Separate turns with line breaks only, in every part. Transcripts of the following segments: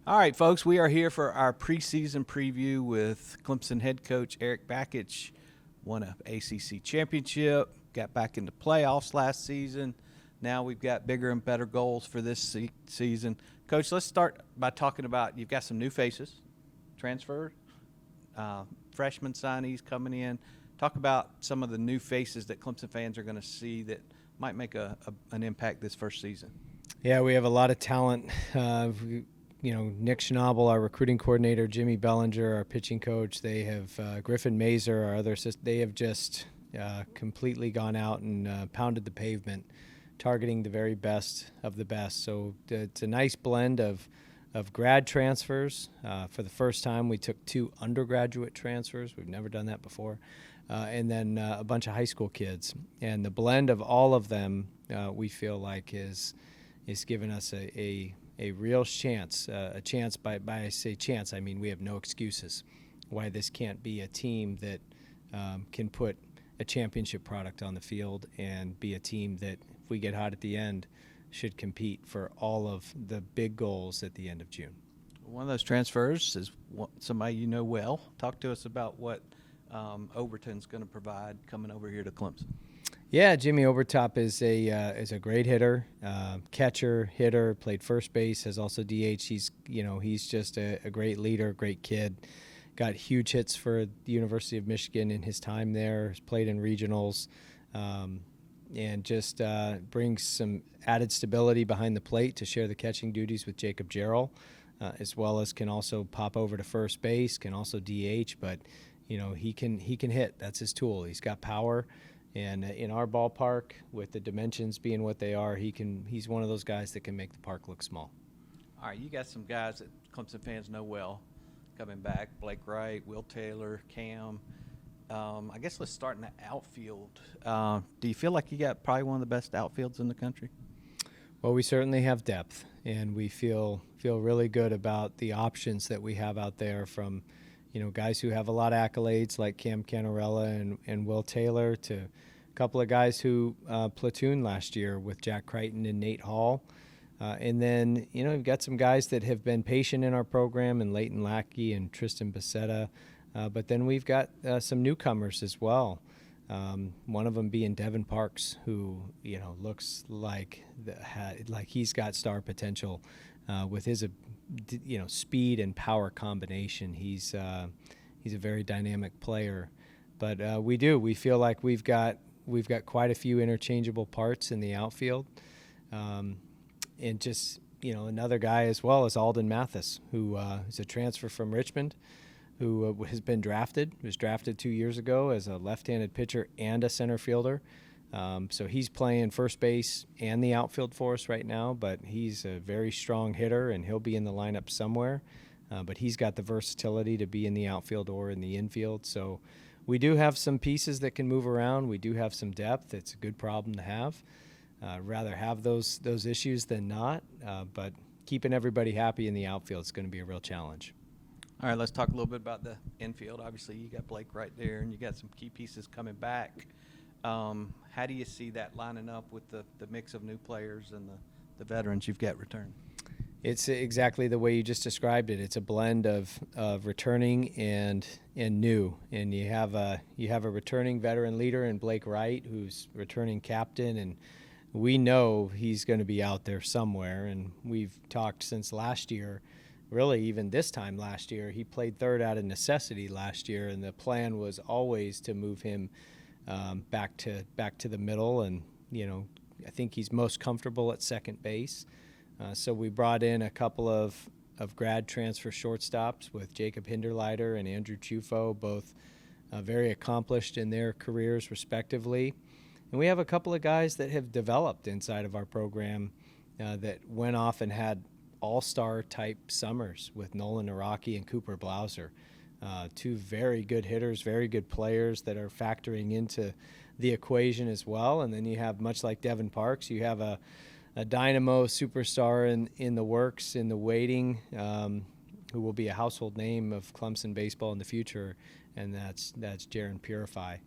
All right, folks, we are here for our preseason preview with Clemson head coach Erik Bakich. Won a ACC championship, got back into playoffs last season. Now we've got bigger and better goals for this season. Coach, let's start by talking about you've got some new faces, transferred, freshman signees coming in. Talk about some of the new faces that Clemson fans are going to see that might make an impact this first season.
Yeah, we have a lot of talent. Nick Schnabel, our recruiting coordinator, Jimmy Bellinger, our pitching coach. They have Griffin Mazer, our other assistant. They have just completely gone out and pounded the pavement, targeting the very best of the best. So it's a nice blend of grad transfers. For the first time, we took 2 undergraduate transfers. We've never done that before. And then a bunch of high school kids. And the blend of all of them, we feel like is given us a real chance. A chance, by I say chance, I mean we have no excuses why this can't be a team that can put a championship product on the field and be a team that, if we get hot at the end, should compete for all of the big goals at the end of June.
One of those transfers is somebody you know well. Talk to us about what Overton's going to provide coming over here to Clemson.
Yeah, Jimmy Obertop is a great hitter, catcher, hitter. Played first base, has also DH. He's just a great leader, great kid. Got huge hits for the University of Michigan in his time there. Has played in regionals, and just brings some added stability behind the plate to share the catching duties with Jacob Jarrell, as well as can also pop over to first base, can also DH. But he can hit. That's his tool. He's got power. And in our ballpark, with the dimensions being what they are, he's one of those guys that can make the park look small.
All right, you got some guys that Clemson fans know well coming back: Blake Wright, Will Taylor, Cam. I guess let's start in the outfield. Do you feel like you got probably one of the best outfields in the country?
Well, we certainly have depth, and we feel really good about the options that we have out there, from guys who have a lot of accolades like Cam Canarella and Will Taylor, to a couple of guys who platooned last year with Jack Crichton and Nate Hall. And then, we've got some guys that have been patient in our program, and Leighton Lackey and Tristan Becerra. But then we've got some newcomers as well. One of them being Devin Parks, who, looks like he's got star potential with his speed and power combination. He's a very dynamic player, but we feel like we've got quite a few interchangeable parts in the outfield, and just another guy as well as Alden Mathis, who is a transfer from Richmond, who was drafted 2 years ago as a left-handed pitcher and a center fielder. So he's playing first base and the outfield for us right now, but he's a very strong hitter, and he'll be in the lineup somewhere. But he's got the versatility to be in the outfield or in the infield. So we do have some pieces that can move around. We do have some depth. It's a good problem to have. Rather have those issues than not. But keeping everybody happy in the outfield is going to be a real challenge.
All right, let's talk a little bit about the infield. Obviously, you got Blake right there, and you got some key pieces coming back. How do you see that lining up with the mix of new players and the veterans you've got returned?
It's exactly the way you just described it. It's a blend of returning and new. And you have a returning veteran leader in Blake Wright, who's returning captain, and we know he's going to be out there somewhere. And we've talked since last year. Really, even this time last year, he played third out of necessity last year, and the plan was always to move him back to the middle. And I think he's most comfortable at second base. So we brought in a couple of grad transfer shortstops with Jacob Hinderleiter and Andrew Chufo, both very accomplished in their careers respectively. And we have a couple of guys that have developed inside of our program that went off and had all-star type summers with Nolan Araki and Cooper Blauser. 2 very good hitters, very good players that are factoring into the equation as well. And then you have, much like Devin Parks, you have a dynamo superstar in the works, in the waiting, who will be a household name of Clemson baseball in the future, and that's Jaron Purify.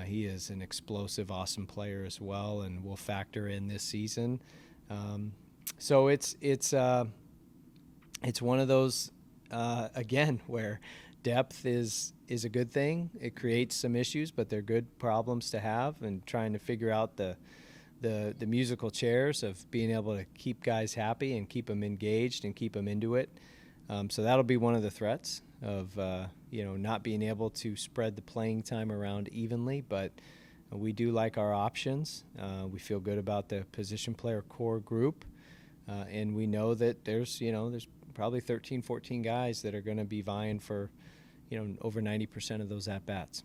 He is an explosive, awesome player as well, and will factor in this season. So it's it's one of those, again, where depth is a good thing. It creates some issues, but they're good problems to have, and trying to figure out the musical chairs of being able to keep guys happy and keep them engaged and keep them into it. So that'll be one of the threats of not being able to spread the playing time around evenly, but we do like our options. We feel good about the position player core group, and we know that there's probably 13, 14 guys that are going to be vying for over 90% of those at-bats.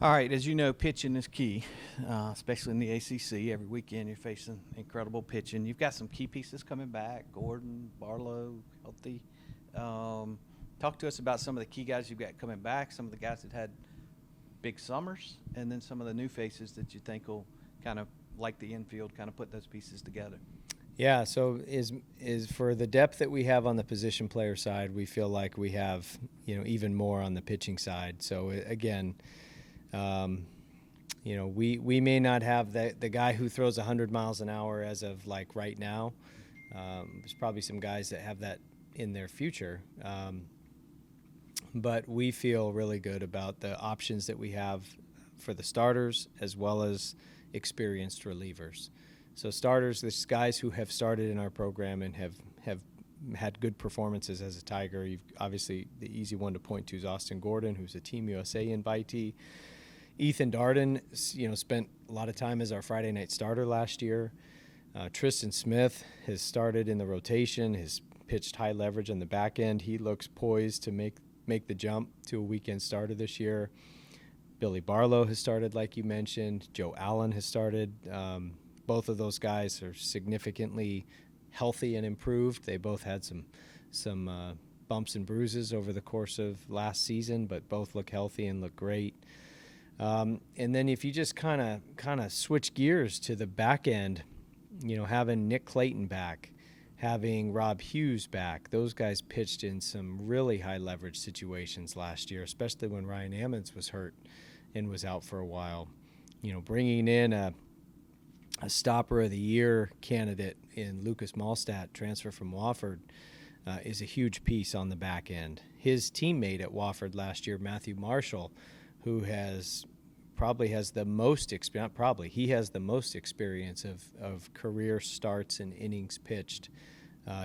All right, as you know, pitching is key, especially in the ACC. Every weekend you're facing incredible pitching. You've got some key pieces coming back, Gordon, Barlow, healthy. Talk to us about some of the key guys you've got coming back, some of the guys that had big summers, and then some of the new faces that you think will kind of, like the infield, kind of put those pieces together.
Yeah, so is for the depth that we have on the position player side, we feel like we have even more on the pitching side. So again, we may not have the guy who throws 100 miles an hour as of like right now. There's probably some guys that have that in their future. But we feel really good about the options that we have for the starters as well as experienced relievers. So starters, there's guys who have started in our program and have had good performances as a Tiger. You've obviously, the easy one to point to is Austin Gordon, who's a Team USA invitee. Ethan Darden, spent a lot of time as our Friday night starter last year. Tristan Smith has started in the rotation, has pitched high leverage on the back end. He looks poised to make the jump to a weekend starter this year. Billy Barlow has started, like you mentioned. Joe Allen has started. Both of those guys are significantly healthy and improved. They both had some bumps and bruises over the course of last season, but both look healthy and look great. And then if you just kind of switch gears to the back end, having Nick Clayton back, having Rob Hughes back, those guys pitched in some really high leverage situations last year, especially when Ryan Ammons was hurt and was out for a while. Bringing in a stopper of the year candidate in Lucas Malstadt, transfer from Wofford, is a huge piece on the back end. His teammate at Wofford last year, Matthew Marshall, who has the most experience, he has the most experience of career starts and innings pitched.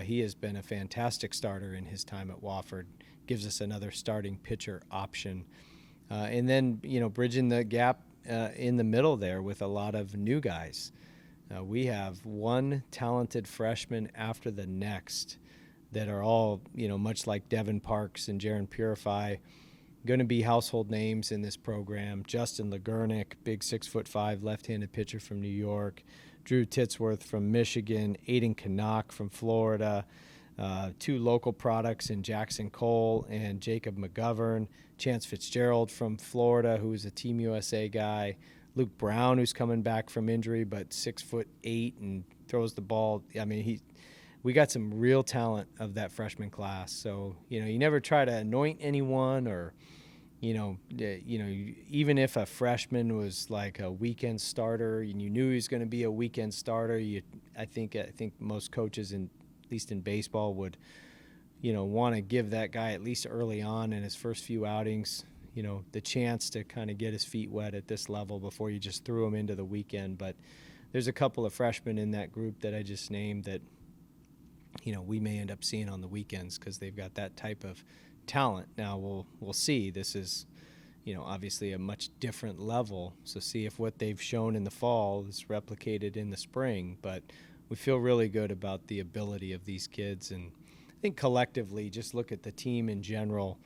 He has been a fantastic starter in his time at Wofford, gives us another starting pitcher option. And then, bridging the gap in the middle there with a lot of new guys. We have one talented freshman after the next that are all, much like Devin Parks and Jaron Purify, going to be household names in this program. Justin Legurnick, big 6'5" left-handed pitcher from New York. Drew Titsworth from Michigan. Aiden Canuck from Florida. Two local products in Jackson Cole and Jacob McGovern. Chance Fitzgerald from Florida, who is a Team USA guy. Luke Brown, who's coming back from injury, but 6'8" and throws the ball. I mean, we got some real talent of that freshman class. So, you never try to anoint anyone or, even if a freshman was like a weekend starter and you knew he was going to be a weekend starter, I think most coaches, at least in baseball, would, want to give that guy at least early on in his first few outings, the chance to kind of get his feet wet at this level before you just threw him into the weekend. But there's a couple of freshmen in that group that I just named that, we may end up seeing on the weekends because they've got that type of talent. Now we'll see. This is, obviously a much different level. So see if what they've shown in the fall is replicated in the spring. But we feel really good about the ability of these kids. And I think collectively, just look at the team in general.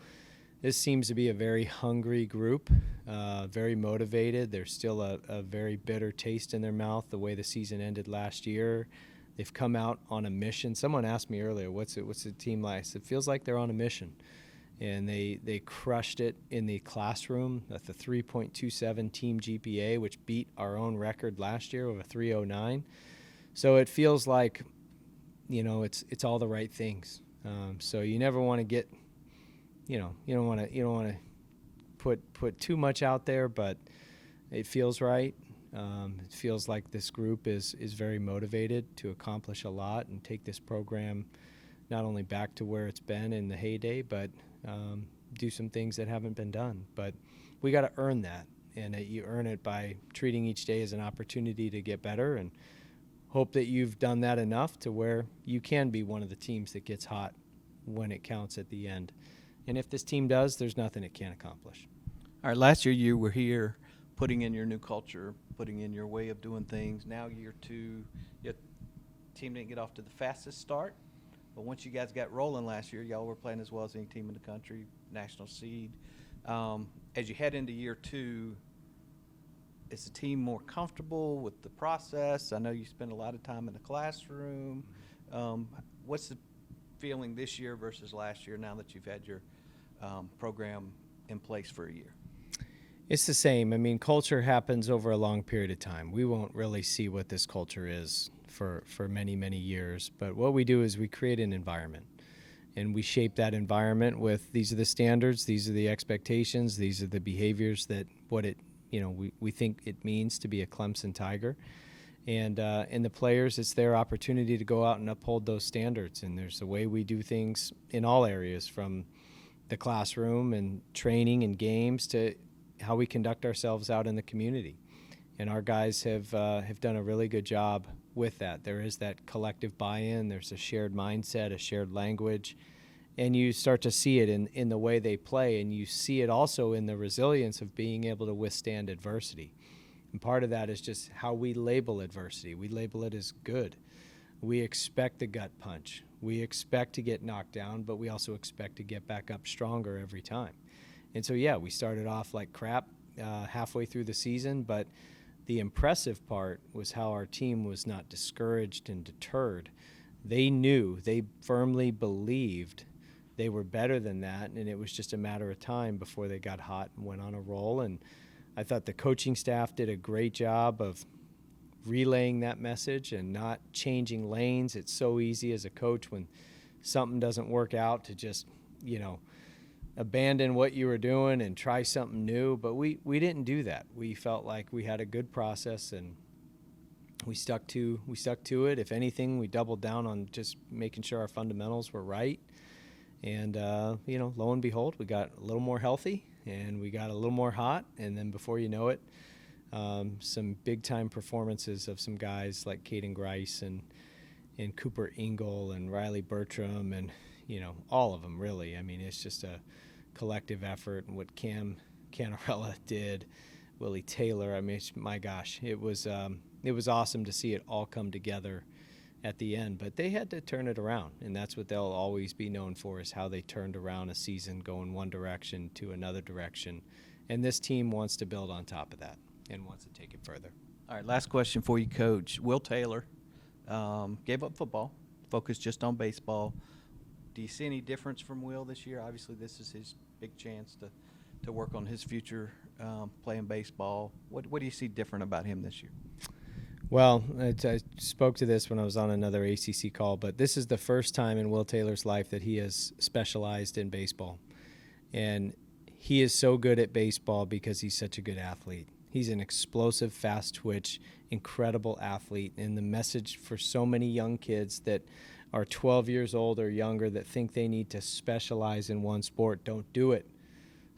This seems to be a very hungry group, very motivated. There's still a very bitter taste in their mouth the way the season ended last year. They've come out on a mission. Someone asked me earlier, what's the team like? It feels like they're on a mission. And they crushed it in the classroom at the 3.27 team GPA, which beat our own record last year of a 3.09. So it feels like, it's all the right things. So you never want to get, you don't want to put too much out there, but it feels right. It feels like this group is very motivated to accomplish a lot and take this program, not only back to where it's been in the heyday, but do some things that haven't been done. But we got to earn that, and you earn it by treating each day as an opportunity to get better, and hope that you've done that enough to where you can be one of the teams that gets hot when it counts at the end. And if this team does, there's nothing it can't accomplish.
All right, last year you were here putting in your new culture, putting in your way of doing things. Now year two, your team didn't get off to the fastest start, but once you guys got rolling last year, y'all were playing as well as any team in the country, national seed. As you head into year two, is the team more comfortable with the process? I know you spend a lot of time in the classroom. What's the feeling this year versus last year now that you've had your program in place for a year?
It's the same. I mean, culture happens over a long period of time. We won't really see what this culture is for many, many years. But what we do is we create an environment, and we shape that environment with these are the standards, these are the expectations, these are the behaviors that we think it means to be a Clemson Tiger. And the players, it's their opportunity to go out and uphold those standards. And there's a way we do things in all areas, from the classroom and training and games to how we conduct ourselves out in the community. And our guys have done a really good job with that. There is that collective buy-in. There's a shared mindset, a shared language. And you start to see it in the way they play, and you see it also in the resilience of being able to withstand adversity. And part of that is just how we label adversity. We label it as good. We expect the gut punch. We expect to get knocked down, but we also expect to get back up stronger every time. And so, yeah, we started off like crap halfway through the season, but the impressive part was how our team was not discouraged and deterred. They knew, they firmly believed they were better than that, and it was just a matter of time before they got hot and went on a roll. And I thought the coaching staff did a great job of relaying that message and not changing lanes. It's so easy as a coach when something doesn't work out to just, abandon what you were doing and try something new. But we didn't do that. We felt like we had a good process, and we stuck to it. If anything, we doubled down on just making sure our fundamentals were right. And, lo and behold, we got a little more healthy and we got a little more hot. And then before you know it, some big-time performances of some guys like Caden Grice and Cooper Ingle and Riley Bertram and, all of them, really. I mean, it's just a collective effort. And what Cam Canarella did, Willie Taylor, I mean, my gosh, it was awesome to see it all come together at the end. But they had to turn it around, and that's what they'll always be known for, is how they turned around a season going one direction to another direction. And this team wants to build on top of that and wants to take it further.
All right, last question for you, Coach. Will Taylor gave up football, focused just on baseball. Do you see any difference from Will this year? Obviously, this is his big chance to work on his future playing baseball. What do you see different about him this year?
Well, I spoke to this when I was on another ACC call, but this is the first time in Will Taylor's life that he has specialized in baseball. And he is so good at baseball because he's such a good athlete. He's an explosive, fast twitch, incredible athlete. And the message for so many young kids that are 12 years old or younger that think they need to specialize in one sport, don't do it.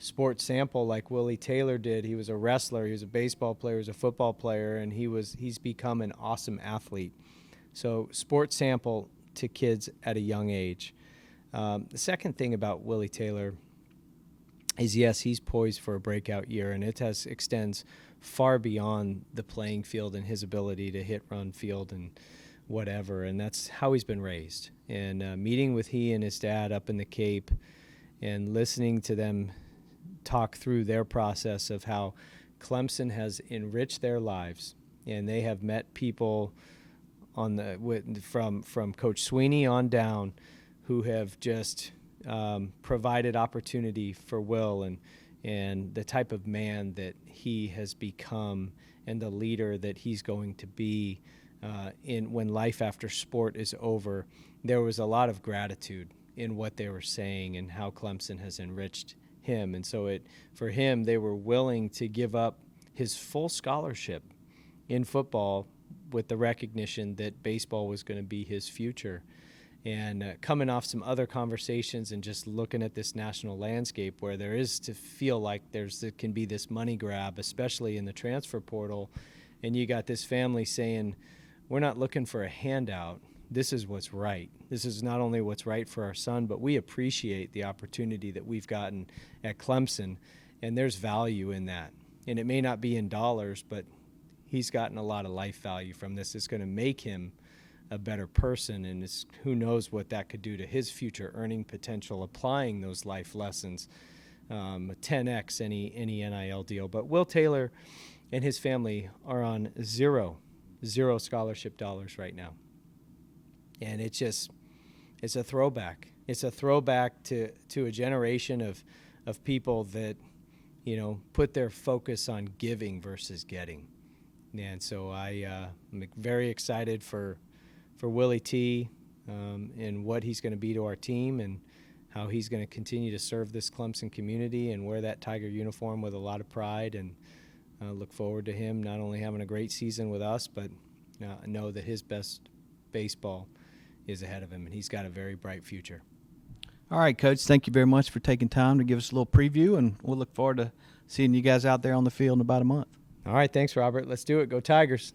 Sports sample like Willie Taylor did. He was a wrestler, he was a baseball player, he was a football player, and he's become an awesome athlete. So sports sample to kids at a young age. The second thing about Willie Taylor is, yes, he's poised for a breakout year, and it extends far beyond the playing field and his ability to hit, run, field, and whatever, and that's how he's been raised. And meeting with he and his dad up in the Cape and listening to them talk through their process of how Clemson has enriched their lives, and they have met people from Coach Sweeney on down who have just provided opportunity for Will and the type of man that he has become and the leader that he's going to be when life after sport is over. There was a lot of gratitude in what they were saying and how Clemson has enriched him. And so for him, they were willing to give up his full scholarship in football with the recognition that baseball was going to be his future. And coming off some other conversations and just looking at this national landscape where there is to feel like there can be this money grab, especially in the transfer portal, and you got this family saying, we're not looking for a handout. This is what's right. This is not only what's right for our son, but we appreciate the opportunity that we've gotten at Clemson, and there's value in that. And it may not be in dollars, but he's gotten a lot of life value from this. It's going to make him a better person, and who knows what that could do to his future earning potential applying those life lessons. 10x any NIL deal. But Will Taylor and his family are on zero scholarship dollars right now. And it's a throwback. It's a throwback to a generation of people that, put their focus on giving versus getting. And so I'm very excited for Willie T and what he's going to be to our team and how he's going to continue to serve this Clemson community and wear that Tiger uniform with a lot of pride. And look forward to him not only having a great season with us, but know that his best baseball is ahead of him, and he's got a very bright future.
All right, Coach, thank you very much for taking time to give us a little preview, and we'll look forward to seeing you guys out there on the field in about a month.
All right, thanks, Robert. Let's do it. Go Tigers.